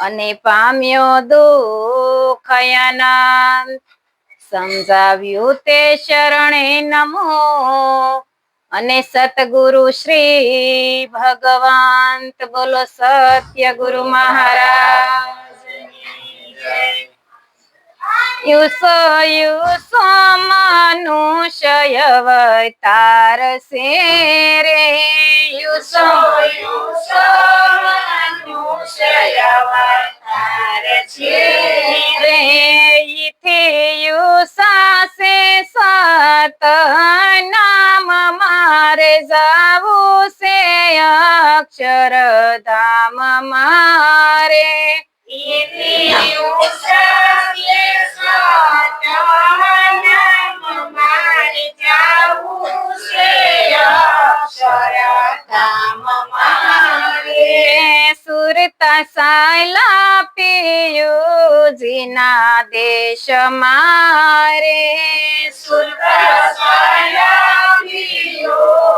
અને પામ્યો દુઃખયાનંદ સમજાવ્યું તે શરણે નમો અને સતગુરુ શ્રી ભગવાન બોલો સત્ય ગુરુ મહારાજની જય। યુસો યુસો મનુષ્ય અવતાર સે રે યુસો યુસો મનુષ્ય અવતાર છે રે ઇથી યુસા સે સત નામ મારે જાવું સે અક્ષરધામ મારે ઇથી યુસા સે સત નામ મારે જાવું સે અક્ષરધામ મારે સુરતા સાયલા પિયુજીના દેશ મારે સુરતા સાયલા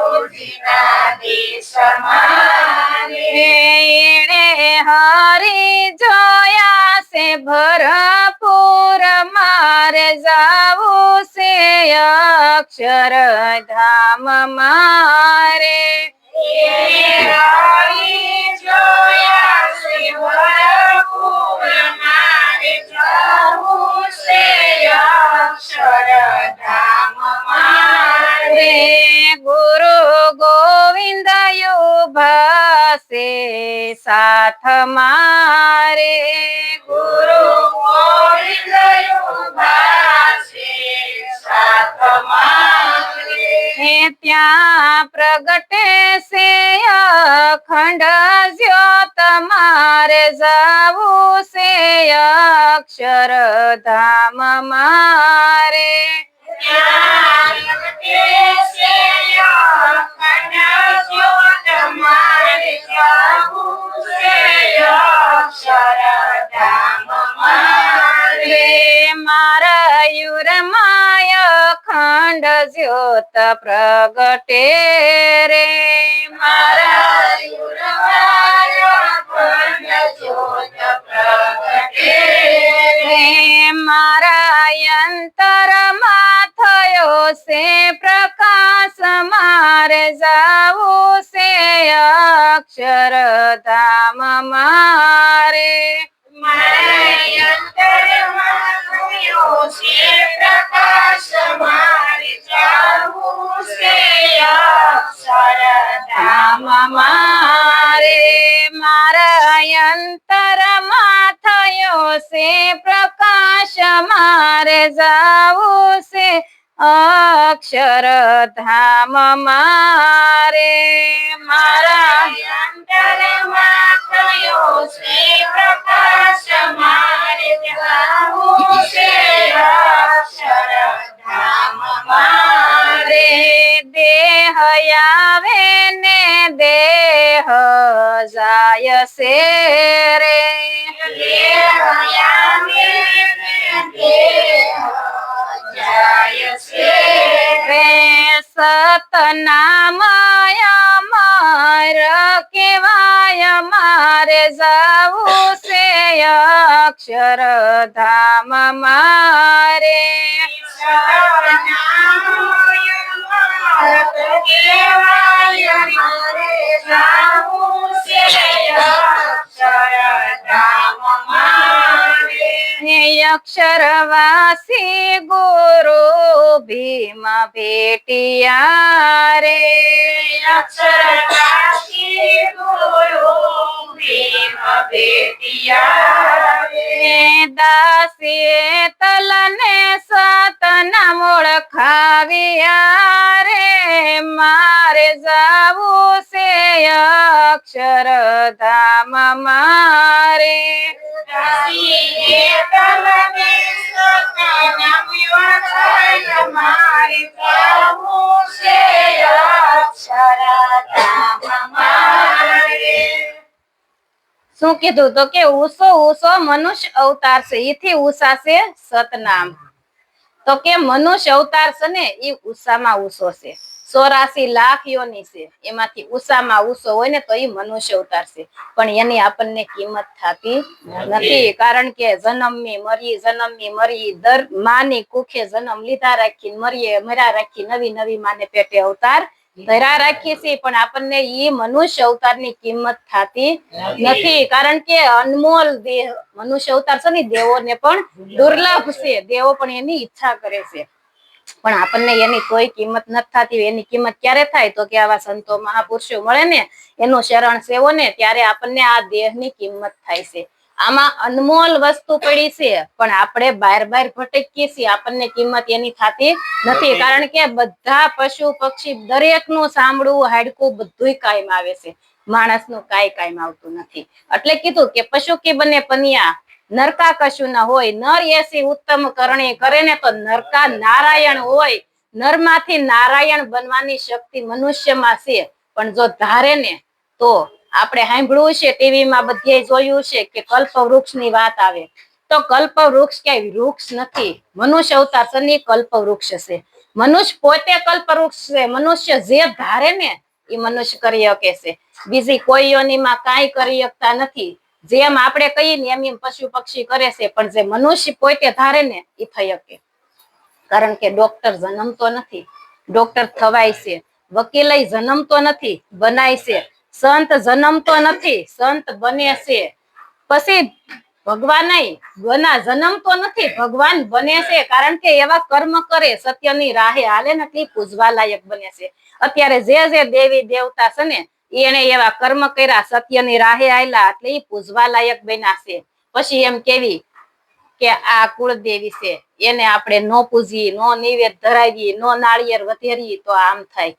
પિયુજીના દેશ મારે એણે હરી જોયા સે ભરપૂર મારે જાવું સે અક્ષરધામ મારે ગુરુ ગોવિંદ યુભાસે સાથ મારે ગુરુ ગોવિંદ યુભાસે સાથ મારે ત્યાં પ્રગટે સે અખંડ જ્યોત મારે જાવું સે અક્ષરધામ મારે મારા યુરમાય ખંડ જ્યોત પ્રગટે રે મારા યુરમાય ખંડ જ્યોત પ્રગટે રે મારા અંતરમાં થયો સે પ્રકાશ મારે જાવું સે અક્ષરધામ મારે મારા અંતરમાં થયો સે પ્રકાશ મારે જાવું સે અક્ષરધામ મારે મારા અંતરમાં થયો સે પ્રકાશ મારે જાવું સે અક્ષરધામ મારે મારા અંતરમાં થયો સે પ્રકાશ મારે જાવું સે અક્ષરધામ મારે દેહ આવે ને દેહ જાય સે રે દેહ આવે ને દેહ જાય સે રે સતનામ અમર કેવાય મારે જાવું સે અક્ષરધામ મારે સતનામ અમર કેવાય મારે જાવું સે અક્ષરધામ મારે અક્ષરવાસી ગુરુ ભીમ ભેટિયા રે અક્ષરવાસી ગુરુ ભીમ ભેટિયા રે દાસીએ તલને સતના ઓળખાવ્યા રે મારે જાવું સે અક્ષરધામ મારે દાસીએ તલને સતના ઓળખાવ્યા મારે જાવું સે અક્ષરધામ મારે શું કીધું તો કે ઉષો ઉષો મનુષ્ય અવતાર છે એથી ઉષા છે સતનામ તો કે મનુષ્ય અવતાર છે ને એ ઉષામાં ઉષો છે 84 લાખ યોની છે, એમાંથી ઉષામાં ઉષો હોય ને તો એ મનુષ્ય અવતાર છે, પણ એની આપણને કિંમત થતી નથી. કારણ કે જન્મની મરી દર માની કુખે જન્મ લીધા રાખી મરીએ મર્યા રાખી નવી નવી માને પેટે અવતાર ધરા રાખી છે, પણ આપણને ઈ મનુષ્ય અવતારની કિંમત થતી નથી. કારણ કે અનમોલ દેહ મનુષ્ય અવતાર છે ને દેવોને પણ દુર્લભ છે, દેવો પણ એની ઈચ્છા કરે છે, પણ આપણને એની કોઈ કિંમત નથી થતી. એની કિંમત ક્યારે થાય તો કે આવા સંતો મહાપુરુષો મળે ને, એનું શરણ સેવો ને, ત્યારે આપણને આ દેહની કિંમત થાય છે. આમાં અનમોલ વસ્તુ પડી છે, પણ આપણે બાર ભટકીએ છીએ, આપણને કિંમત એની થતી નથી. કારણ કે બધા પશુ પક્ષી દરેકનું સાંભળવું હાડકું બધું કાયમ આવે છે, માણસનું કાયમ આવતું નથી. એટલે કીધું કે પશુ કી બને પનિયા, નરકા કશું ના હોય. નર એસી ઉત્તમ કરણી કરે ને તો નરકા નારાયણ હોય. નર માંથી નારાયણ બનવાની શક્તિ મનુષ્યમાં છે, પણ જો ધારે ને તો આપણે સાંભળ્યું છે, ટીવીમાં બધે જોયું છે કે કલ્પ વૃક્ષની વાત આવે, તો કલ્પ વૃક્ષ ક્યાંય વૃક્ષ નથી, મનુષ્ય અવતાર શનિ કલ્પ વૃક્ષ છે. મનુષ્ય પોતે કલ્પ વૃક્ષ છે. મનુષ્ય જે ધારે ને એ મનુષ્ય કરી શકે છે, બીજી કોઈ યોનીમાં કાંઈ કરી શકતા નથી. જેમ આપણે કહીએ ને એમ પશુ પક્ષી કરે છે, પણ જે મનુષ્ય પોતે ધારે ને એ થઈ શકે. કારણ કે ડોક્ટર જન્મતો નથી, ડોક્ટર થવાય છે. વકીલ જન્મતો નથી, બનાય છે. સંત જન્મતો નથી, સંત બને છે. પછી ભગવાન જન્મતો નથી, ભગવાન બને છે. કારણ કે એવા કર્મ કરે, સત્યની રાહે હાલે નથી, પૂજવા લાયક બને છે. અત્યારે જે દેવી દેવતા છે ને, એને એવા કર્મ કર્યા, સત્યની રાહે આયલા, એટલે એ પૂજવા લાયક બન્યા છે. પછી એમ કેવી કે આ કુળદેવી છે, એને આપણે નો પૂજીએ, નો નિવેદ ધરાવીએ, નો નાળિયેર વધેરીએ તો આમ થાય.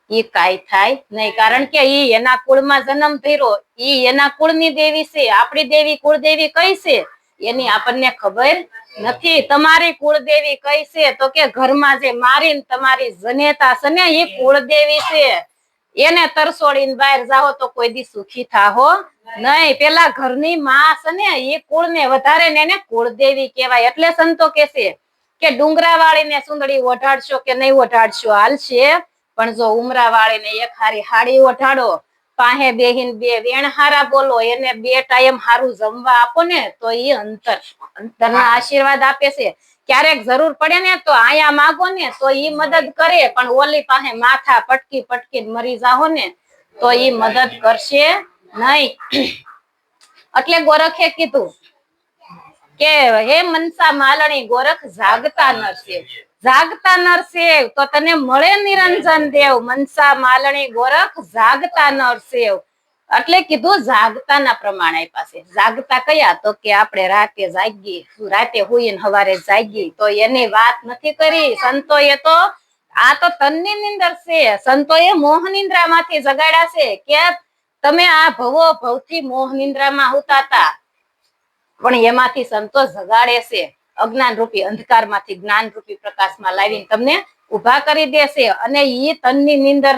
ઈ કાઈ થાય નહીં. કારણ કે ઈ એના કુળમાં જન્મ ધર્યો, ઈ એના કુળની દેવી છે. આપણી દેવી કુળદેવી કઈ છે એની આપણને ખબર નથી. તમારી કુળદેવી કઈ છે તો કે ઘરમાં જે મારીને તમારી જનેતા છે ને એ કુળદેવી છે. એને તરસોડીને બહાર જાઓ તો કોઈ દી સુખી થાહો નહીં. પેલા ઘરની માં છે ને એ કુળ ને વધારે ને એને કુળદેવી કહેવાય. એટલે સંતો કે છે કે ડુંગરા વાળીને સુંદડી ઓઢાડશો કે નહીં ઓઢાડશો હાલશે, પણ જો ઉમરા વાળીને એક હારી હાડી ઓઢાડો, પાહે બેહીન બે વેણ હારા બોલો, એને બે ટાઈમ હારું જમવા આપો ને તો એ અંતરના આશીર્વાદ આપે છે. ક્યારેક જરૂર પડે ને તો આયા માગો ને તો ઈ મદદ કરે, પણ ઓલી પાસે માથા પટકી મરી જાહો ને તો ઈ મદદ કરશે નહીં. એટલે ગોરખે કીધું કે હે મનસા માલણી ગોરખ જાગતા નરસે, જાગતા નરસે તો તને મળે નિરંજન દેવ. મનસા માલણી ગોરખ જાગતા નરસેવ, એટલે કીધું જાગતાના પ્રમાણ આપ્યા છે. જાગતા કયા તો કે આપણે રાતે જાગી, રાતે હુઈને હવારે જાગી, તો એની વાત નથી કરી સંતોએ. તો આ તો તનની નિંદર છે. સંતોએ મોહ નિંદ્રામાંથી જગાડ્યા છે કે તમે આ ભવો ભવથી મોહ નિંદ્રામાં હુતા હતા, પણ એમાંથી સંતો જગાડે છે. અજ્ઞાન રૂપી અંધકાર માંથી જ્ઞાન રૂપી પ્રકાશમાં લાવીને તમને ઉભા કરી દેશે. અને ઈ તનની નિંદર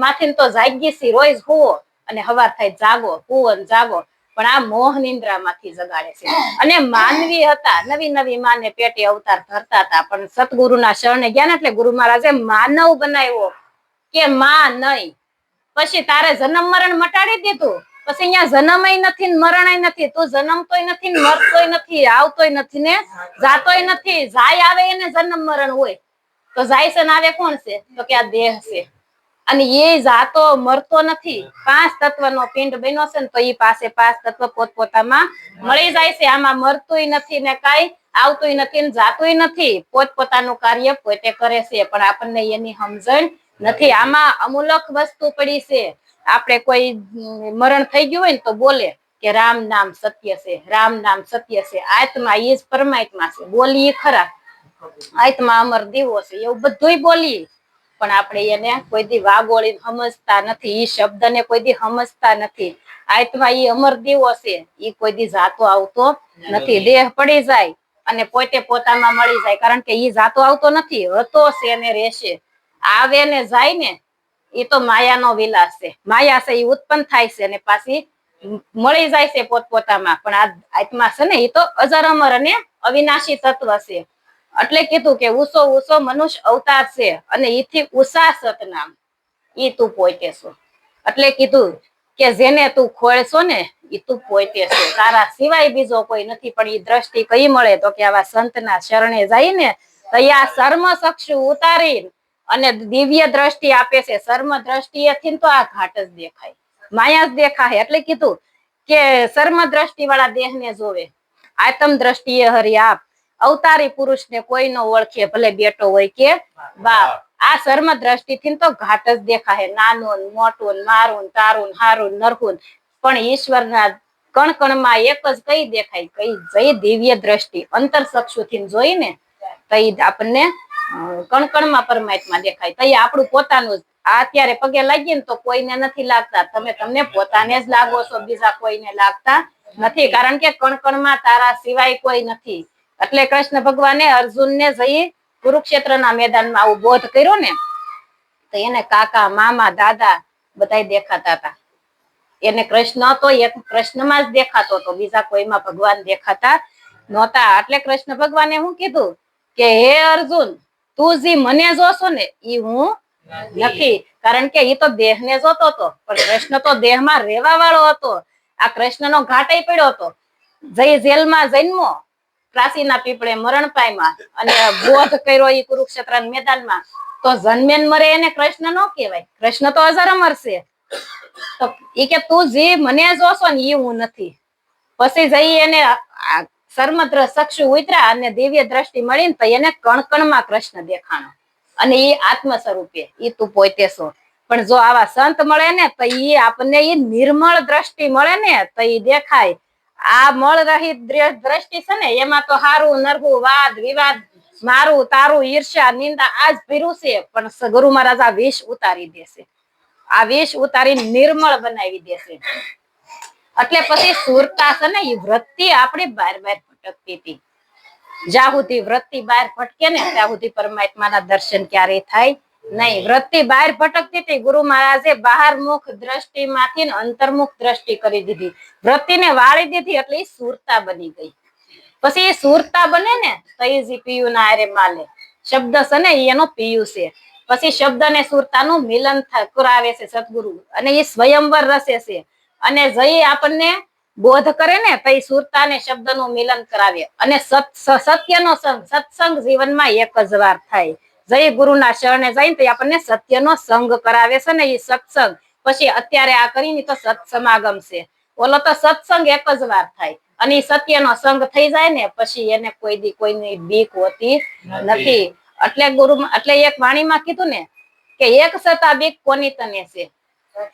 માંથી તો જાગી છે, રોજ હુવો અને હવાર થાય જાગો, હુવો જાગો, પણ આ મોહ નિંદ્રા માંથી જગાડે છે. અને માનવી હતા, નવી નવી માને પેટે અવતાર ધરતા હતા, પણ સતગુરુના શરણે ગયા એટલે ગુરુ મહારાજે માનવ બનાવ્યો કે માં નહીં. પછી તારે જન્મ મરણ મટાડી દીધું, પછી અહીંયા જન્મય નથી ને મરણય નથી, તું જન્મતોય નથી ને મરતોય નથી, આવતોય નથી ને જાતોય નથી. જાય આવે એને જન્મ મરણ હોય, તો જાય છે ને આવે કોણ છે તો કે આ દેહ છે. અને એ જાતો મરતો નથી. 5 તત્વનો પિંડ બન્યો છે ને તો એ પાસે 5 તત્વ પોતપોતામાં મળી જાય છે. આમાં મરતુંય નથી ને કાંઈ આવતુંય નથી ને જાતુંય નથી. પોતપોતાનું કાર્ય પોતે કરે છે, પણ આપણને એની સમજણ નથી. આમાં અમૂલક વસ્તુ પડી છે. આપણે કોઈ મરણ થઈ ગયું હોય ને તો બોલે કે રામ નામ સત્ય છે, રામ નામ સત્ય છે. આત્મા એ જ પરમાત્મા છે, બોલીએ ખરા. આત્મા અમર દીવો છે, એવું બધું બોલીએ, પણ આપણે એને કોઈ દી વાગોળી સમજતા નથી. એ શબ્દને કોઈ દી સમજતા નથી. આત્મા એ અમર દીવો છે, એ કોઈ દી જાતો આવતો નથી. દેહ પડી જાય અને પોતે પોતામાં મળી જાય, કારણ કે એ જાતો આવતો નથી, હતો છે ને રહેશે. આવે ને જાય ને એ તો માયાનો વિલાસ છે. માયા છે એ ઉત્પન્ન થાય છે અને પાછી મળી જાય છે પોતપોતામાં. પણ આ આત્મા છે ને એ તો અજર અમર અને અવિનાશી તત્વ છે. એટલે કીધું કે ઉષો ઉષો મનુષ્ય અવતાર છે અને ઈથી ઉષા સતનામ, ઈ તું પોતે છો. એટલે કીધું કે જેને તું ખોળશો ને ઈ તું પોતે છો, તારા સિવાય બીજો કોઈ નથી. પણ ઈ દ્રષ્ટિ કઈ મળે તો કે આવા સંતના શરણે જાય ને તો આ સર્મ ચક્ષુ ઉતારી અને દિવ્ય દ્રષ્ટિ આપે છે. સર્મ દ્રષ્ટિએથી તો આ ઘાટ જ દેખાય, માયા જ દેખાય. એટલે કીધું કે સર્મ દ્રષ્ટિ વાળા દેહને જોવે, આતમ દ્રષ્ટિએ હરી આપ. અવતારી પુરુષને કોઈ ન ઓળખે, ભલે બેટો હોય કે બાપ. આ સર્મ દ્રષ્ટિથી તો ઘાટ જ દેખાય, નાનું મોટું, મારું તારું, હારું નરહું. પણ ઈશ્વરના કણ કણમાં એક જ કઈ દેખાય, કઈ જઈ દિવ્ય દ્રષ્ટિ અંતર ચક્ષુથી જોઈને તો આપણને કણ કણમાં પરમાત્મા દેખાય. તો આપણું પોતાનું જ. અત્યારે પગે લાગીએ ને તો કોઈને નથી લાગતા, તમે તમને પોતાને જ લાગો છો, બીજા કોઈને લાગતા નથી. કારણ કે કણ કણમાં તારા સિવાય કોઈ નથી. એટલે કૃષ્ણ ભગવાને અર્જુનને જઈ કુરુક્ષેત્રના મેદાનમાં આવું બોધ કર્યો ને તો એને કાકા, મામા, દાદા બધા દેખાતા હતા. એને કૃષ્ણ તો એક કૃષ્ણમાં જ દેખાતો હતો, બીજા કોઈમાં ભગવાન દેખાતા નહોતા. એટલે કૃષ્ણ ભગવાને શું કીધું કે હે અર્જુન, તું જે મને જોશો ને ઈ હું નથી. કારણ કે ઈ તો દેહને જોતો હતો, પણ કૃષ્ણ તો દેહમાં રહેવા વાળો હતો. આ કૃષ્ણનો ઘાટે પડ્યો હતો. જઈ જેલમાં જન્મો, પ્રાચીના પીપળે મરણ પામ્યા અને બોધ કર્યો ઈ કુરુક્ષેત્ર મેદાનમાં. તો જન્મેન મરે એને કૃષ્ણ નો કહેવાય, કૃષ્ણ તો અજર અમર છે. તો ઈ કે તું જે મને જોશો ને ઈ હું નથી. પછી જઈ એને સર્મદ્ર ચક્ષુ ઉતર્યા અને દિવ્ય દ્રષ્ટિ મળીને તો એને કણ કણમાં કૃષ્ણ દેખાણો. અને ઈ આત્મ સ્વરૂપે ઈ તું પોતે છો. પણ જો આવા સંત મળે ને તો ઈ આપણને ઈ નિર્મળ દ્રષ્ટિ મળે ને તો ઈ દેખાય. આ મળ રહિત દ્રષ્ટિ છે ને એમાં તો હારું નરહું, વાદ વિવાદ, મારું તારું, ઈર્ષ્યા, નિંદા આજ ભીરું છે. પણ ગુરુ મહારાજ આ વિષ ઉતારી દેશે, આ વિષ ઉતારી નિર્મળ બનાવી દેશે. એટલે પછી સુરતા છે ને એ વૃત્તિ આપણી બાર બાર ભટકતી હતી. જ્યાં સુધી વૃત્તિ બહાર ભટકે ને ત્યાં સુધી પરમાત્માના દર્શન ક્યારેય થાય નહીં. વૃત્તિ બહાર ભટકતી હતી, ગુરુ મહારાજે બહારમુખ દ્રષ્ટિમાંથી અંતર્મુખ દ્રષ્ટિ કરી દીધી, વૃત્તિને વાળી દીધી. એટલે એ સુરતા બની ગઈ. પછી એ સુરતા બને ને તો એ જે પિયુ ના આરે માલે શબ્દ છે ને એનો પિયુ છે. પછી શબ્દ ને સુરતાનું મિલન કરાવે છે સદગુરુ, અને એ સ્વયંવર રસે છે. અને જઈ આપણને બોધ કરે ને તો એ સુરતા ને શબ્દનું મિલન કરાવે. અને સત્યનો સંગ, સત્સંગ જીવનમાં એક જ વાર થાય. જય ગુરુના શરણે જઈને તો આપણને સત્યનો સંગ કરાવે છે ને એ સત્સંગ. પછી અત્યારે આ કરીને તો સત સમાગમ છે, ઓલો તો સત્સંગ એક જ વાર થાય. અને સત્યનો સંગ થઈ જાય ને પછી એને કોઈ દી કોઈની બીક હોતી નથી. એટલે એક વાણીમાં કીધું ને કે એક સતા બીક કોની તને છે,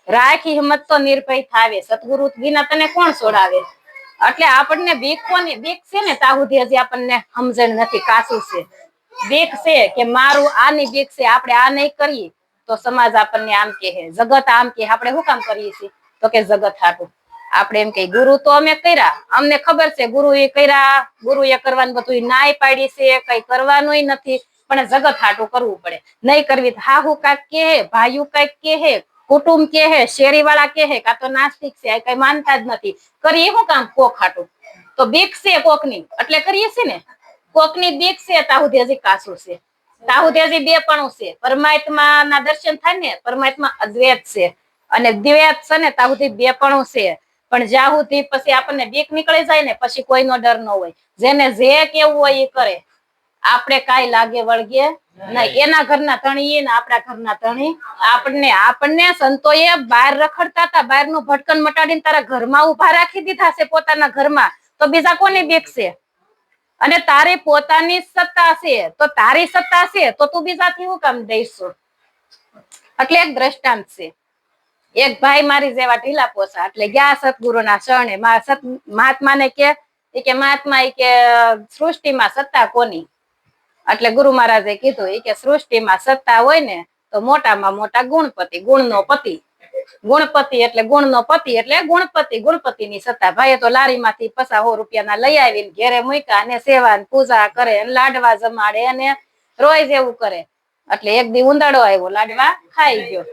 રાખી હિંમત તો નિર્ભય થાવે, સતગુરુ વિના તને કોણ છોડાવે. એટલે આપણને બીક કોની બીક છે ને ત્યાં સુધી હજી આપણને સમજણ નથી, કાચું છે. બીક છે કે મારું આની બીક છે, આપણે આ નહીં કરીએ તો સમાજ આપણને આમ કહે, જગત આમ કહે. આપણે શું કામ કરીએ છીએ તો કે જગત હાટું. આપણે એમ કે ગુરુ તો અમે કર્યા, અમને ખબર છે ગુરુ એ કર્યા, ગુરુ એ કરવાનું બધું નાય પાડી છે, કઈ કરવાનું નથી. પણ જગત હાટું કરવું પડે, નહીં કરવી હાહુ કાંઈક કહે, ભાઈયું કાંઈક કહે, કુટુંબ કહે, શેરી વાળા કહે, કાં તો નાસ્તિક છે કઈ માનતા જ નથી, કરીએ શું કામ કોક હાટું. તો બીક છે કોકની એટલે કરીએ છીએ ને. કોકની બીક છે ત્યાં સુધી હજી કાચું છે, ત્યાં સુધી હજી બેપણું છે. પરમાત્મા ના દર્શન થાય ને, પરમાત્મા અદ્વૈત છે અને દ્વૈત છે ને ત્યાં સુધી બેપણું છે. પણ જ્યાં સુધી પછી આપણને બીક નીકળી જાય ને પછી કોઈનો ડર ન હોય. જેને જે કેવું હોય એ કરે, આપણે કાંઈ લાગે વળગે નહીં. એના ઘરના ધણી ને આપણા ઘરના ધણી આપણને સંતોએ બહાર રખડતા હતા, બહાર નું ભટકન મટાડીને તારા ઘરમાં ઉભા રાખી દીધા છે પોતાના ઘરમાં, તો બીજા કોની બીક છે. અને તારી પોતાની સત્તા છે તો તારી સત્તા છે તો તું બીજાથી શું કામ દઈશું. એટલે એક દ્રષ્ટાંત છે. એક ભાઈ મારી જેવા ઢીલા પોસા એટલે ગયા સતગુરુના શરણે. મહાત્માને કે મહાત્મા એ કે સૃષ્ટિમાં સત્તા કોની. એટલે ગુરુ મહારાજે કીધું કે સૃષ્ટિમાં સત્તા હોય ને તો મોટામાં મોટા ગુણપતિ, ગુણનો પતિ. ગુણપતિ એટલે ગુણનો પતિ એટલે ગુણપતિ, ગુણપતિની સત્તા. ભાઈએ તો લારીમાંથી 50-100 રૂપિયાના લઈ આવીને ઘેરે મૂક્યા અને સેવા પૂજા કરે, લાડવા જમાડે અને રોજ એવું કરે. એટલે એક દી ઉંદાડો આવ્યો, લાડવા ખાઈ ગયો.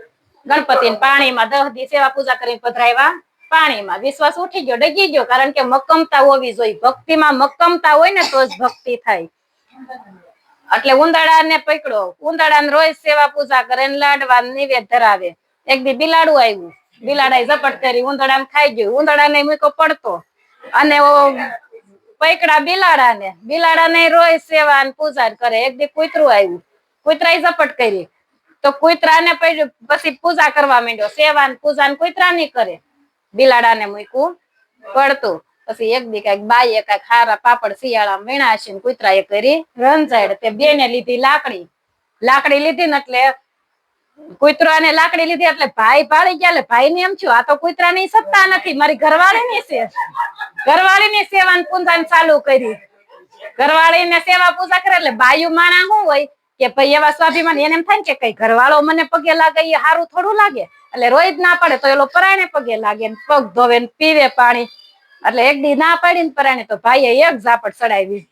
ગણપતિને પાણીમાં 10 દી સેવા પૂજા કરીને પધરાવ્યા, પાણીમાં વિશ્વાસ ઉઠી ગયો, ડગી ગયો. કારણ કે મક્કમતા હોવી જોઈએ, ભક્તિમાં મક્કમતા હોય ને તો જ ભક્તિ થાય. એટલે ઉંદાડાને પકડો, ઉંદાડાને રોજ સેવા પૂજા કરે, લાડવા નિવેદ ધરાવે. એક દી બિલાડું આવ્યું, બિલાડાએ ઝપટ કરી, ઉંદાડાને ખાઈ ગયું, ઉંદાડાને મૂકો પડતો, અને પકડા બિલાડાને રોજ સેવા પૂજા કરે. એક દી કૂતરું આવ્યું, કૂતરાએ ઝપટ કરી, તો કૂતરાને પછી પૂજા કરવા માંડ્યો, સેવા પૂજા કૂતરાની કરે, બિલાડાને મૂકવું પડતું. પછી એક દી કઈક બાઈએ કઈક ખારા પાપડ શિયાળા વીણા છે, કૂતરાએ કરી રંજાડ. તે બેને લીધી લાકડી લીધી ને એટલે કૂતરાને લાકડી લીધી એટલે ભાઈ ભાળી ગયા. એટલે ભાઈ ને એમ થયું, આ તો કૂતરાની સત્તા નથી, મારી ઘરવાળીની છે. ઘરવાળીની સેવા પૂજા ચાલુ કરી, ઘરવાળીને સેવા પૂજા કરે. એટલે બાયું માણા શું હોય કે ભાઈ એવા સ્વાભિમાન, એને એમ થાય કે કઈ ઘરવાળો મને પગે લાગે એ સારું થોડું લાગે, એટલે રોજ ના પડે તો એલો પરાયણે પગે લાગે, પગ ધોવે ને પીવે પાણી. એટલે એક દી ના પાડી ને પરાણે, તો ભાઈએ એક ઝાપટ ચડાવી.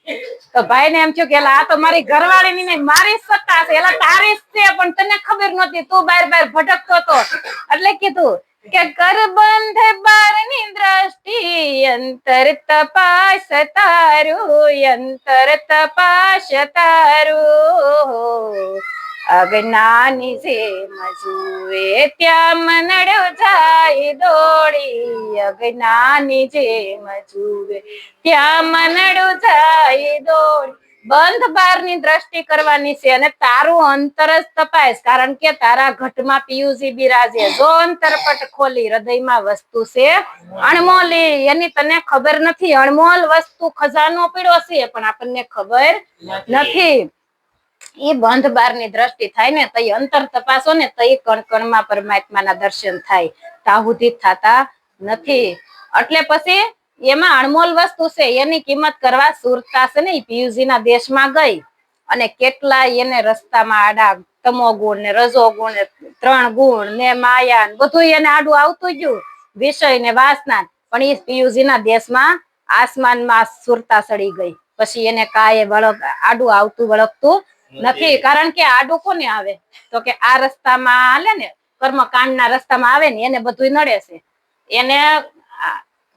તો ભાઈ ને એમ થયું કે આ તો મારી ઘરવાળીની નહીં, મારી સત્તા છે, એલા તારી છે, પણ તને ખબર નહોતી, તું બાર ભટકતો હતો. એટલે કીધું કે કરબંધ બારની દ્રષ્ટિ, અંતર તપાસ તારું, અંતર તપાસ તારું. અજ્ઞાની જેમ જુએ ત્યાં મનડો જાય દોડી, અજ્ઞાની જેમ જુએ ત્યાં મનડો જાય દોડી. બંધ બારની દ્રષ્ટિ કરવાની છે, અને તારું અંતર જ તપાસ, કારણ કે તારા ઘટમાં પિયુષી બિરાજે. જો અંતરપટ ખોલી, હૃદયમાં વસ્તુ છે અણમોલી, એની તને ખબર નથી. અણમોલ વસ્તુ ખજાનો પીડ્યો છે, પણ આપણને ખબર નથી. એ બંધ બારની દ્રષ્ટિ થાય ને તઈ અંતર તપાસો ને તઈ કણ કણમાં પરમાત્માના દર્શન થાય, તાહુથી થતા નથી. એટલે પછી એમાં અણમોલ વસ્તુ છે, એની કિંમત કરવા સુરતા છે ને પિયુષીના દેશમાં ગઈ, અને કેટલા એને રસ્તામાં આડા તમો ગુણ ને રજો ગુણ ને 3 ગુણ ને માયા ને બધું એને આડું આવતું ગયું, વિષય ને વાસના. પણ એ પિયુષીના દેશમાં આસમાનમાં સુરતા ચડી ગઈ. પછી એને કાંઈ આડું આવતું વળગતું નથી. કારણ કે આડું કોને આવે, તો કે આ રસ્તામાં હાલે ને, કર્મકાંડના રસ્તામાં આવે ને એને બધું નડે છે એને.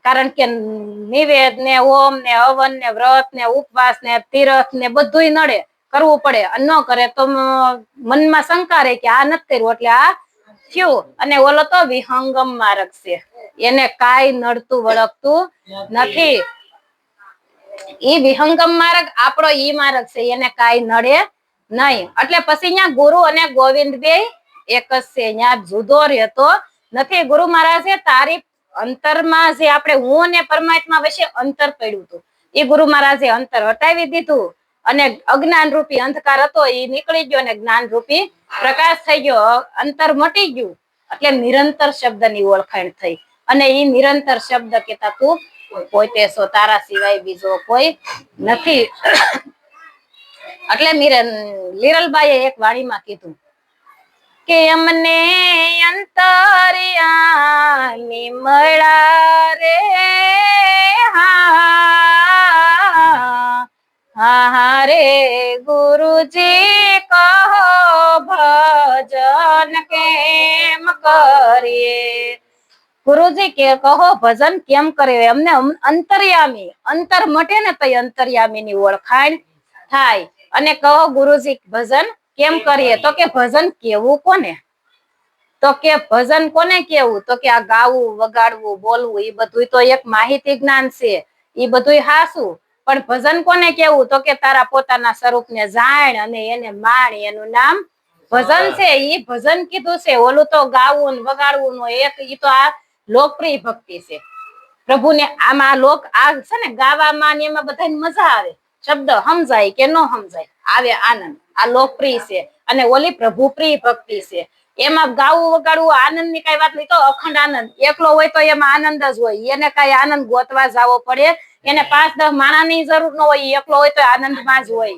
કારણ કે નિવેદ ને હોમ ને હવન ને વ્રત ને ઉપવાસ ને તીરથ ને બધું નડે, કરવું પડે. ન કરે તો મનમાં શંકા રહે કે આ નથી કર્યું એટલે આ થયું. અને ઓલો તો વિહંગમ માર્ગ છે, એને કાંઈ નડતું વળગતું નથી. ઈ વિહંગમ માર્ગ આપણો ઈ માર્ગ છે, એને કાંઈ નડે નહીં. એટલે પછી ત્યાં ગુરુ અને ગોવિંદ બે એક જ છે, ત્યાં જુદો રહેતો નથી. ગુરુ મહારાજે તારી અંતરમાં જે આપણે હું ને પરમાત્મા વચ્ચે અંતર પડ્યું હતું, એ ગુરુ મહારાજે અંતર હટાવી દીધું, અને અજ્ઞાન રૂપી અંધકાર હતો એ નીકળી ગયો, અને જ્ઞાન રૂપી પ્રકાશ થઈ ગયો, અંતર મટી ગયું. એટલે નિરંતર શબ્દની ઓળખાણ થઈ, અને એ નિરંતર શબ્દ કેતા તું પોતે છો, તારા સિવાય બીજો કોઈ નથી. એટલે લીરલબાઈએ એક વાણીમાં કીધું કે અમને અંતરિયામી મળ્યા રે, હા રે ગુરુજી કહો ભજન કેમ કરીએ. ગુરુજી કે કહો ભજન કેમ કરે. અમને અંતર્યામી, અંતર મટે ને તો અંતર્યામી ની ઓળખાણ થાય. અને કહો ગુરુજી ભજન કેમ કરીએ, તો કે ભજન કેવું કોને, તો કે ભજન કોને કેવું, તો કે આ ગાવું વગાડવું બોલવું એ બધું તો એક માહિતી જ્ઞાન છે, એ બધું હાસું. પણ ભજન કોને કેવું, તો કે તારા પોતાના સ્વરૂપને જાણ અને એને માણ, એનું નામ ભજન છે. એ ભજન કીધું છે. ઓલું તો ગાવું વગાડવું નો એક ઈ તો આ લોકપ્રિય ભક્તિ છે પ્રભુને. આમાં લોક આ છે ને ગાવામાં ને એમાં બધાને મજા આવે, શબ્દ સમજાય કે ન સમજાય આવે આનંદ, આ લોકપ્રિય છે. અને ઓલી પ્રભુ પ્રિય ભક્તિ છે, એમાં ગાવું વગાડવું આનંદ ની કઈ વાત નહીં, તો અખંડ આનંદ. એકલો હોય તો એમાં આનંદ જ હોય, એને કઈ આનંદ ગોતવા જવો પડે, એને 5-10 માણાની જરૂર ન હોય, એકલો હોય તો આનંદમાં જ હોય.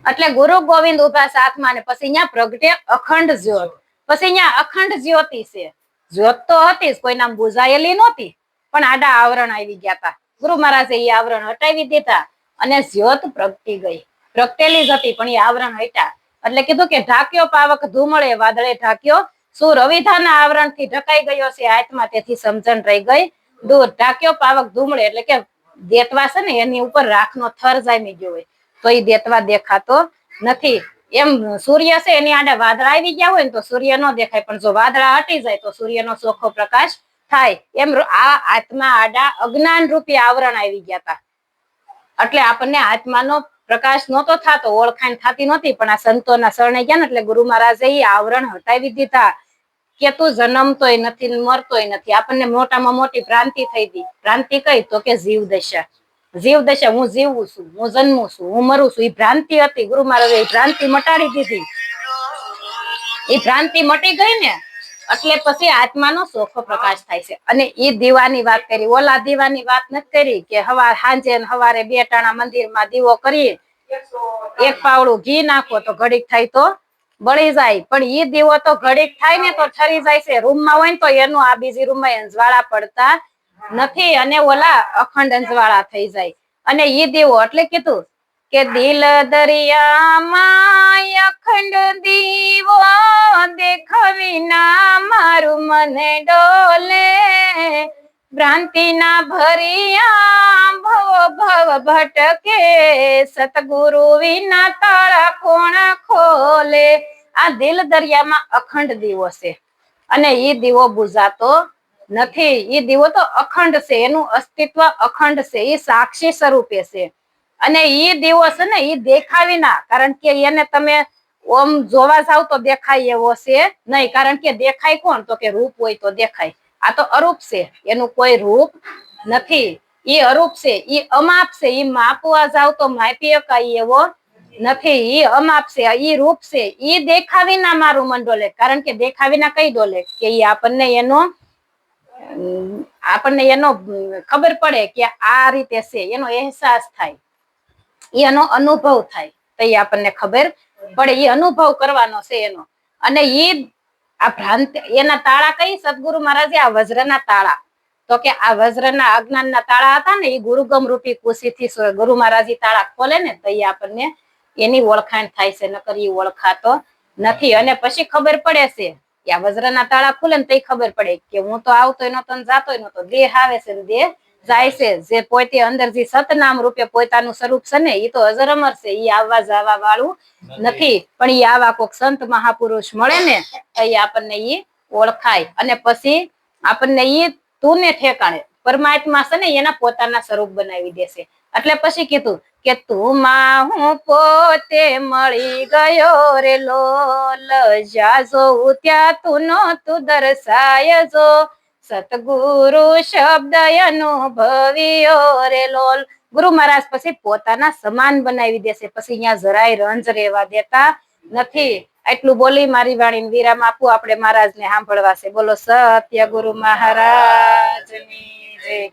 એટલે ગુરુ ગોવિંદ ઉભા સાથમાં, ને પછી અહીંયા પ્રગટે અખંડ જ્યોત. પછી અહીંયા અખંડ જ્યોતિ છે. જ્યોત તો હતી જ, કોઈ નામ બુઝાયેલી નહોતી, પણ આડા આવરણ આવી ગયા હતા. ગુરુ મહારાજે એ આવરણ હટાવી દીધા, અને જ્યોત પ્રગટી ગઈ. પ્રગટેલી જ હતી પણ એ આવરણ હટ્યા. એટલે કીધું કે ઢાક્યો પાવક ધૂમળે, વાદળે ઢાક્યો શું, રવિધાના આવરણ થી ઢકાઈ ગયો છે આત્મા, તેથી સમજણ રહી ગઈ દૂર. ઢાક્યો પાવક ધૂમળે એટલે કે દેતવા છે ને એની ઉપર રાખનો થર જામી ગયો હોય, તો એ દેતવા દેખાતો નથી. એમ સૂર્ય છે એની આડે વાદળા આવી ગયા હોય ને તો સૂર્ય નો દેખાય, પણ જો વાદળા હટી જાય તો સૂર્યનો ચોખ્ખો પ્રકાશ થાય. એમ આ આત્મા આડા અજ્ઞાન રૂપી આવરણ આવી ગયા હતા, એટલે આપણને આત્માનો પ્રકાશ નહોતો થતો, ઓળખાણ થતી નહોતી. પણ આ સંતોના શરણે ગયા ને એટલે ગુરુ મહારાજે એ આવરણ હટાવી દીધા કે તું જન્મતોય નથી મરતોય નથી. આપણને મોટામાં મોટી ભ્રાંતિ થઈ ગઈ. ભ્રાંતિ કઈ? તો કે જીવ દશા. જીવ દશા, હું જીવું છું, હું જન્મું છું, હું મરું છું, એ ભ્રાંતિ હતી. ગુરુ મહારાજે એ ભ્રાંતિ મટાડી દીધી. એ ભ્રાંતિ મટી ગઈ ને એટલે પછી આત્માનો ચોખ્ખો પ્રકાશ થાય છે. અને એ દીવાની વાત કરી, ઓલા દીવાની વાત નથી કરી કે સાંજે સવારે 2 ટાણા મંદિરમાં દીવો કરીએ, 1 પાવડું ઘી નાખો તો ઘડીક થાય તો બળી જાય. પણ ઈ દીવો તો ઘડીક થાય ને તો ઠરી જાય છે. રૂમમાં હોય ને તો એનું આ બીજી રૂમમાં અંજવાળા પડતા નથી, અને ઓલા અખંડ અંજવાળા થઈ જાય. અને ઈ દીવો એટલે કીધું કે દિલ દરિયામાં અખંડ દીવો દેખાવીના મારું મને ડોલે, ભ્રાંતિના ભરિયા ભવ ભવ ભટકે, સતગુરુ વિના તારા કોણ ખોલે. આ દિલ દરિયામાં અખંડ દીવો છે, અને ઈ દીવો બુઝાતો નથી. ઈ દીવો તો અખંડ છે, એનું અસ્તિત્વ અખંડ છે, એ સાક્ષી સ્વરૂપે છે. અને ઈ દીવો છે ને ઈ દેખાવી ના, કારણ કે એને તમે ઓમ જોવા જાવ તો દેખાય એવો છે નહીં. કારણ કે દેખાય કોણ? તો કે રૂપ હોય તો દેખાય. આ તો અરૂપ છે, એનું કોઈ રૂપ નથી. ઈ અરૂપ છે, ઈ અમાપ છે. ઈ માપવા જાવ તો માપી શકાય એવો નથી. ઈ અમાપ છે, ઈ રૂપ છે. ઈ દેખાવી ના મારું મન ડોલે. કારણ કે દેખાવી ના કઈ ડોલે? કે ઈ આપણને એનો ખબર પડે કે આ રીતે છે, એનો અહેસાસ થાય, એનો અનુભવ થાય, તો એ આપણને ખબર પડે. એ અનુભવ કરવાનો છે એનો. અને ઈ આ ભ્રાંતિ એના તાળા કઈ? સદગુરુ મહારાજે આ વજ્રના તાળા, તો કે આ વજ્રના અજ્ઞાનના તાળા હતા ને, એ ગુરુગમ રૂપી કુશીથી ગુરુ મહારાજ તાળા ખોલે ને તો એ આપણને એની ઓળખાણ થાય છે, નકર એ ઓળખાતો નથી. અને પછી ખબર પડે છે કે આ વજ્રના તાળા ખુલે ને તો ખબર પડે કે હું તો આવતોય નતો ને જાતોય નતો, દેહ આવે છે ને દેહ જાય છે. જે પોતે અંદર જે સતનામ રૂપે પોતાનું સ્વરૂપ છે ને એ તો અજર અમર છે, એ આવવા જવા વાળું નથી. પણ એ આવા કોઈક સંત મહાપુરુષ મળે ને તો એ આપણને ઈ ઓળખાય. અને પછી આપણને ઈ તું ને ઠેકાણે પરમાત્મા છે ને એના પોતાના સ્વરૂપ બનાવી દેશે. એટલે પછી કીધું કે તું માં હું પોતે મળી ગયો રે લોલ, જાજો ત્યાં તું નો તું દર્શાય જો, સતગુરુ શબ્દ અનુભવ્યો રે લોલ. ગુરુ મહારાજ પછી પોતાના સમાન બનાવી દેશે. પછી અહીંયા જરાય રંજ રહેવા દેતા નથી. એટલું બોલી મારી વાણીને વિરામ આપું. આપણે મહારાજને સાંભળવા છે. બોલો સત્ય ગુરુ મહારાજની જય.